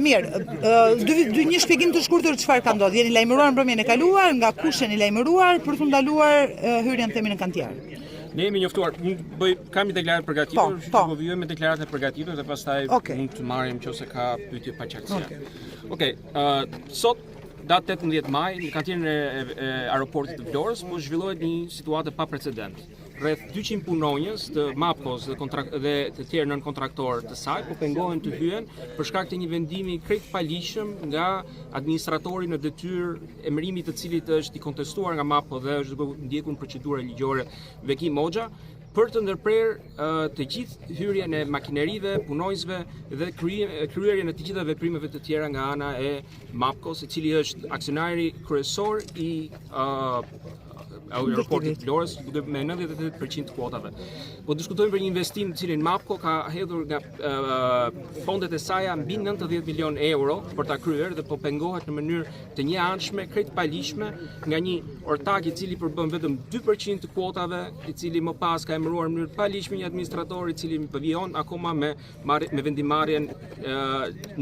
Mirë, një shpjegim të shkurtër çfarë ka ndodhur. Jeni lajmëruar mbrëmjen e kaluar, nga kush jeni lajmëruar për të ndaluar hyrjen themi në kantier? Ne jemi njoftuar, kam një deklaratë përgatitur, po vijojmë me deklaratën e përgatitur dhe pastaj mund të marrim nëse ka pyetje paqartësie. Okej, sot datë 18 maj në kantierën e aeroportit të Vlorës po zhvillohet një situatë pa precedent. Rreth 200 punonjës të MAPCO-s dhe të tjerë nën kontraktorë të saj po pengohen të hyen për shkak të një vendimi krejt paligjshëm nga administratori në detyrë, emërimi i cilit është i kontestuar nga MAPCO dhe është ndjekur në procedurë ligjore Veki Moxha, për të ndërprerë të gjithë hyrjen e makinerive, punojësve dhe kryerjen e të gjitha veprimeve të tjera nga ana e MAPCO-s, i cili është aksionari kryesor i aeroportit Vlorës me 98% të kuotave. Po diskutojmë për një investim të cilin MAPCO ka hedhur nga fondet e saj mbi 90 milion euro për ta kryer dhe po pengohet në mënyrë të njëanshme, krejt paligjshme nga një ortak i cili përbën vetëm 2% të kuotave, i cili më pas ka emëruar në mënyrë të paligjshme një administrator i cili vijon akoma me vendimarrjen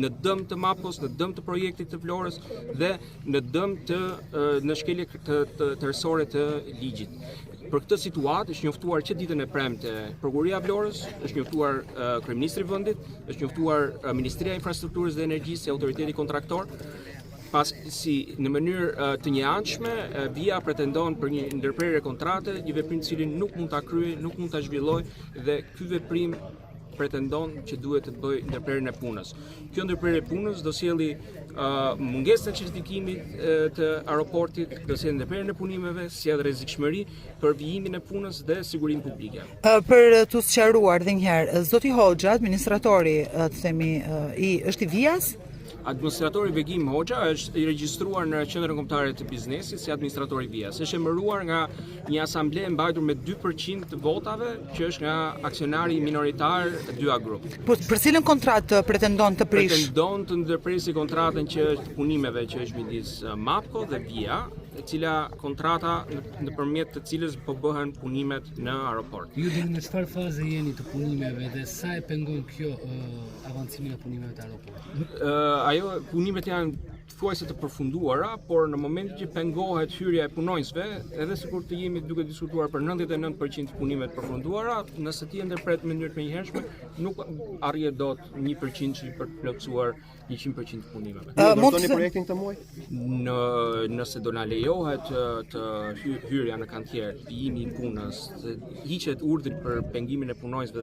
në dëm të MAPCO-s, në dëm të projektit të Vlorës dhe në dëm në shkelje të tërësore të ligjit. Për këtë situatë është njoftuar që ditën e premte Prokuroria e Vlorës, është njoftuar kryeministri i vendit, është njoftuar Ministria e Infrastrukturës dhe Energjisë, autoriteti kontraktor. Pasi në mënyrë të njëanshme, Via pretendon për një ndërprerje kontrate, një veprim të cilin nuk mund ta kryejë, nuk mund ta zhvillojë dhe ky veprim pretendon që duhet të bëj ndërprerjen e punës. Kjo ndërprerje e punës do sjelli mungesën e certifikimit të aeroportit, do sjelli ndërprerjen e punimeve, sjell rrezikshmëri për vijimin e punës dhe sigurinë publike. Për të sqaruar edhe një herë, zoti Hoxha, administratori, të themi, është i Vias? Administratori Veki Moxha është i regjistruar në Qendrën Kombëtare të Biznesit si administratori Vias. Është emëruar nga një asamblee mbajtur me 2% të votave, që është nga aksionari minoritar Dyja Group. Po për cilën kontratë pretendon të prish? Pretendon të ndërpresi kontratën që është punimeve që është midis MAPCO dhe Via, e cila kontrata nëpërmjet të cilës po bëhen punimet në aeroport. Ju dini në çfarë faze jeni të punimeve dhe sa e pengon kjo avancimin e punimeve të aeroportit? Punimet janë thuajse të përfunduara, por në momentin që pengohet hyrja e punonjësve, edhe sikur të jemi duke diskutuar për 99% punimet përfunduara, nëse ti e ndërpret në mënyrë të menjëhershme, nuk arrihet dot 1% që për të plotësuar 100% punimeve. Mund të projektin këtë muaj? Nëse do na lejohet të hyrja në kantier, vijimi i punës, hiqet urdhri për pengimin e punonjësve